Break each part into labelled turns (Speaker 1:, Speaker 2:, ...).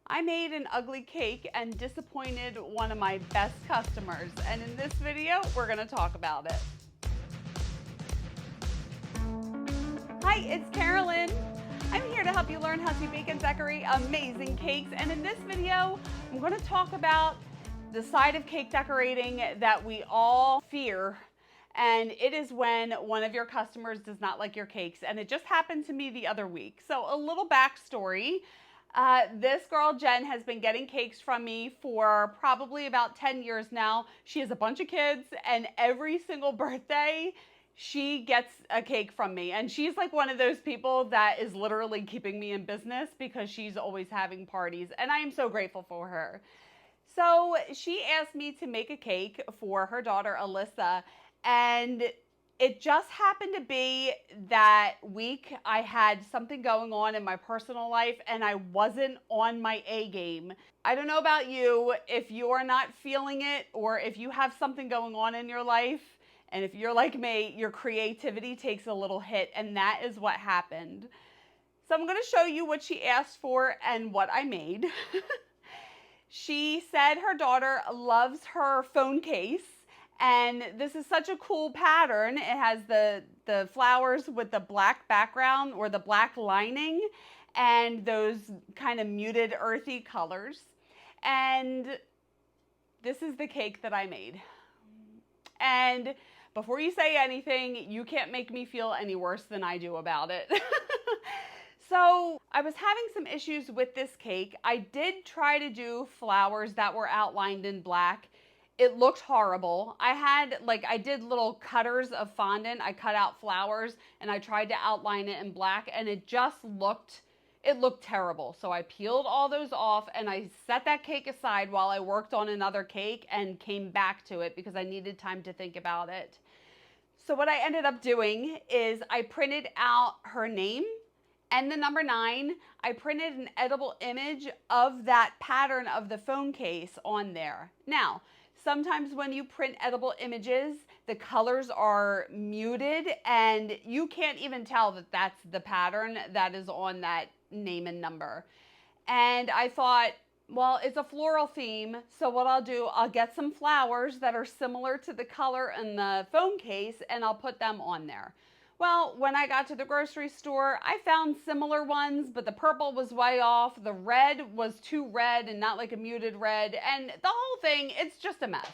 Speaker 1: I made an ugly cake and disappointed one of my best customers, and in this video, we're gonna talk about it. Hi, it's Karolyn. I'm here to help you learn how to bake and decorate amazing cakes, and in this video, I'm gonna talk about the side of cake decorating that we all fear, and it is when one of your customers does not like your cakes, and it just happened to me the other week. So a little backstory. This girl, Jen, has been getting cakes from me for probably about 10 years now. She has a bunch of kids, and every single birthday, she gets a cake from me. And she's like one of those people that is literally keeping me in business because she's always having parties, and I am so grateful for her. So she asked me to make a cake for her daughter, Alyssa, and it just happened to be that week I had something going on in my personal life and I wasn't on my A game. I don't know about you, if you're not feeling it or if you have something going on in your life, and if you're like me, your creativity takes a little hit, and that is what happened. So I'm going to show you what she asked for and what I made. She said her daughter loves her phone case. And this is such a cool pattern. It has the flowers with the black background or the black lining and those kind of muted earthy colors. And this is the cake that I made. And before you say anything, you can't make me feel any worse than I do about it. So I was having some issues with this cake. I did try to do flowers that were outlined in black. It looked horrible. I did little cutters of fondant. I cut out flowers and I tried to outline it in black, and it looked terrible. So I peeled all those off and I set that cake aside while I worked on another cake and came back to it because I needed time to think about it. So what I ended up doing is I printed out her name and the number 9. I printed an edible image of that pattern of the phone case on there. Now, sometimes when you print edible images, the colors are muted and you can't even tell that that's the pattern that is on that name and number. And I thought, well, it's a floral theme, so what I'll do, I'll get some flowers that are similar to the color in the phone case and I'll put them on there. Well, when I got to the grocery store, I found similar ones, but the purple was way off. The red was too red and not like a muted red. And the whole thing, it's just a mess.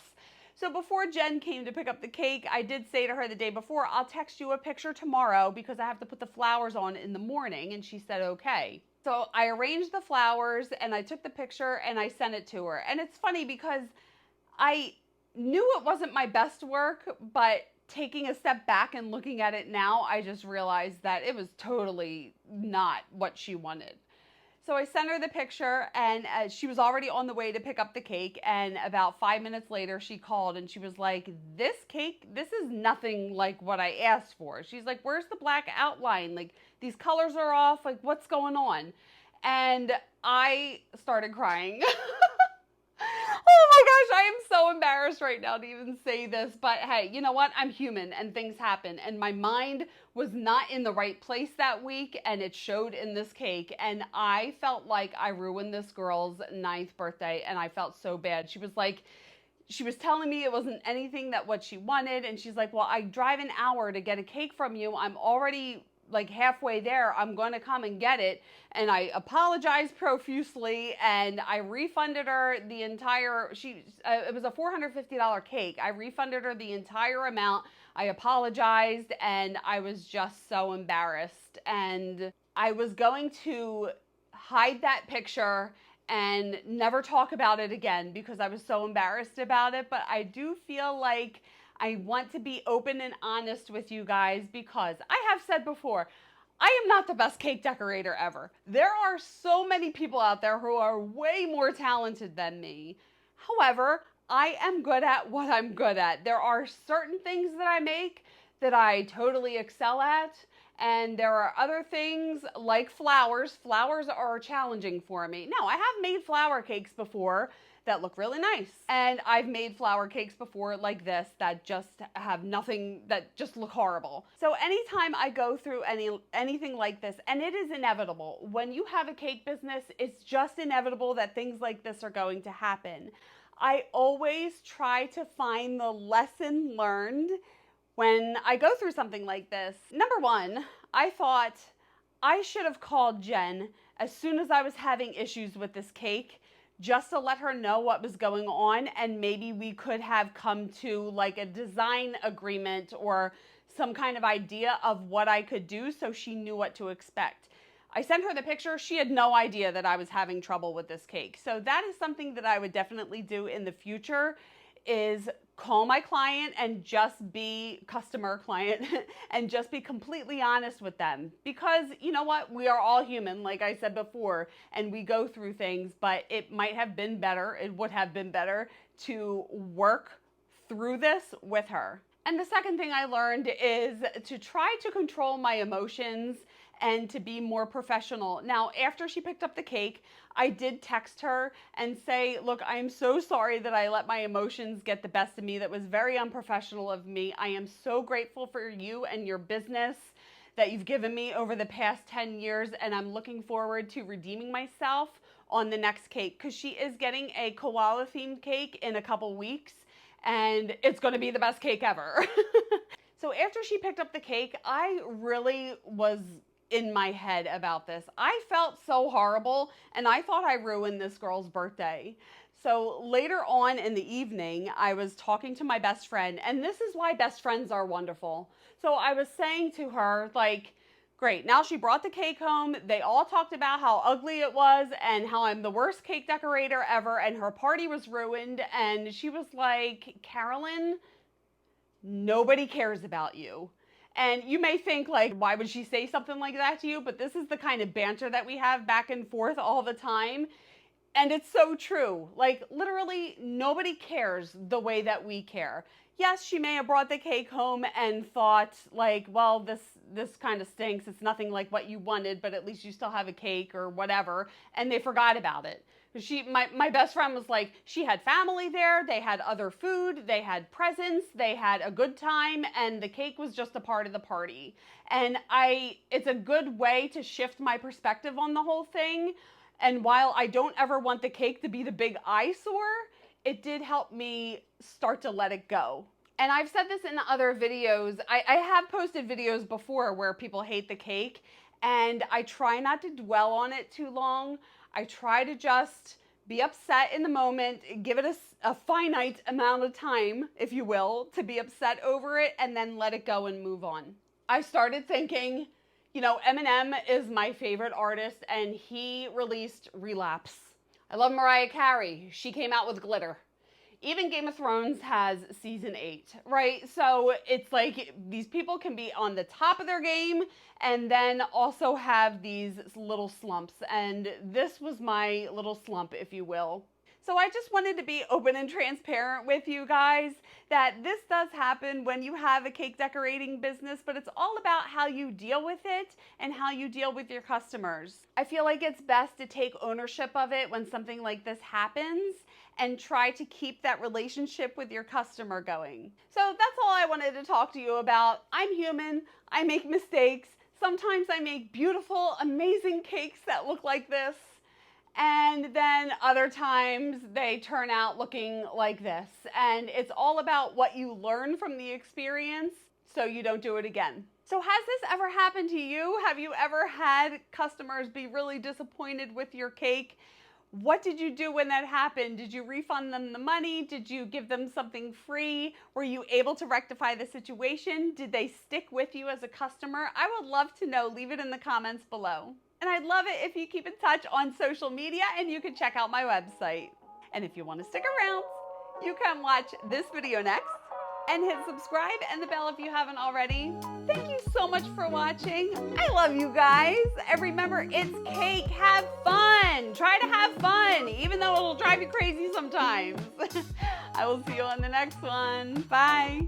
Speaker 1: So before Jen came to pick up the cake, I did say to her the day before, I'll text you a picture tomorrow because I have to put the flowers on in the morning. And she said, okay. So I arranged the flowers and I took the picture and I sent it to her. And it's funny because I knew it wasn't my best work, but taking a step back and looking at it now, I just realized that it was totally not what she wanted. So I sent her the picture and she was already on the way to pick up the cake, and about 5 minutes later she called and she was like, this cake, this is nothing like what I asked for. She's like, where's the black outline? Like, these colors are off, like what's going on? And I started crying. Oh my gosh, I am so embarrassed right now to even say this, but hey, you know what? I'm human and things happen, and my mind was not in the right place that week, and it showed in this cake, and I felt like I ruined this girl's 9th birthday, and I felt so bad. She was telling me it wasn't anything that what she wanted, and she's like, well, I drive an hour to get a cake from you. I'm already like halfway there. I'm going to come and get it. And I apologized profusely and I refunded her the entire, it was a $450 cake. I refunded her the entire amount. I apologized and I was just so embarrassed. And I was going to hide that picture and never talk about it again because I was so embarrassed about it. But I do feel like I want to be open and honest with you guys because I have said before, I am not the best cake decorator ever. There are so many people out there who are way more talented than me. However, I am good at what I'm good at. There are certain things that I make that I totally excel at, And there are other things like flowers. Flowers are challenging for me. Now, I have made flower cakes before that look really nice. And I've made flower cakes before like this that just have nothing, that just look horrible. So anytime I go through anything like this, and it is inevitable, when you have a cake business, it's just inevitable that things like this are going to happen. I always try to find the lesson learned when I go through something like this. Number one, I thought I should have called Jen as soon as I was having issues with this cake, just to let her know what was going on, and maybe we could have come to like a design agreement or some kind of idea of what I could do so she knew what to expect. I sent her the picture. She had no idea that I was having trouble with this cake. So that is something that I would definitely do in the future, is call my client and just be customer client and just be completely honest with them. Because you know what? We are all human, like I said before, and we go through things, but it might have been better, it would have been better to work through this with her. And the second thing I learned is to try to control my emotions and to be more professional. Now, after she picked up the cake, I did text her and say, look, I'm so sorry that I let my emotions get the best of me. That was very unprofessional of me. I am so grateful for you and your business that you've given me over the past 10 years, and I'm looking forward to redeeming myself on the next cake, because she is getting a koala themed cake in a couple weeks, and it's gonna be the best cake ever. So after she picked up the cake, I really was in my head about this. I felt so horrible, and I thought I ruined this girl's birthday. So later on in the evening, I was talking to my best friend, and this is why best friends are wonderful. So I was saying to her, like, great, now she brought the cake home. They all talked about how ugly it was and how I'm the worst cake decorator ever, and her party was ruined. And she was like, Karolyn, nobody cares about you. And you may think, like, why would she say something like that to you? But this is the kind of banter that we have back and forth all the time. And it's so true. Like, literally, nobody cares the way that we care. Yes, she may have brought the cake home and thought, like, well, this kind of stinks. It's nothing like what you wanted, but at least you still have a cake or whatever. And they forgot about it. My best friend was like, she had family there, they had other food, they had presents, they had a good time, and the cake was just a part of the party. And it's a good way to shift my perspective on the whole thing. And while I don't ever want the cake to be the big eyesore, it did help me start to let it go. And I've said this in other videos. I have posted videos before where people hate the cake, and I try not to dwell on it too long. I try to just be upset in the moment, give it a finite amount of time, if you will, to be upset over it, and then let it go and move on. I started thinking, you know, Eminem is my favorite artist, and he released Relapse. I love Mariah Carey. She came out with Glitter. Even Game of Thrones has season 8, right? So it's like these people can be on the top of their game and then also have these little slumps. And this was my little slump, if you will. So I just wanted to be open and transparent with you guys that this does happen when you have a cake decorating business, but it's all about how you deal with it and how you deal with your customers. I feel like it's best to take ownership of it when something like this happens and try to keep that relationship with your customer going. So that's all I wanted to talk to you about. I'm human, I make mistakes. Sometimes I make beautiful, amazing cakes that look like this. And then other times they turn out looking like this. And it's all about what you learn from the experience so you don't do it again. So has this ever happened to you? Have you ever had customers be really disappointed with your cake? What did you do when that happened? Did you refund them the money? Did you give them something free? Were you able to rectify the situation? Did they stick with you as a customer? I would love to know. Leave it in the comments below. And I'd love it if you keep in touch on social media, and you can check out my website. And if you want to stick around, you can watch this video next and hit subscribe and the bell if you haven't already. Thank you so much for watching. I love you guys. And remember, it's cake. Have fun. Try to have fun, even though it'll drive you crazy sometimes. I will see you on the next one. Bye.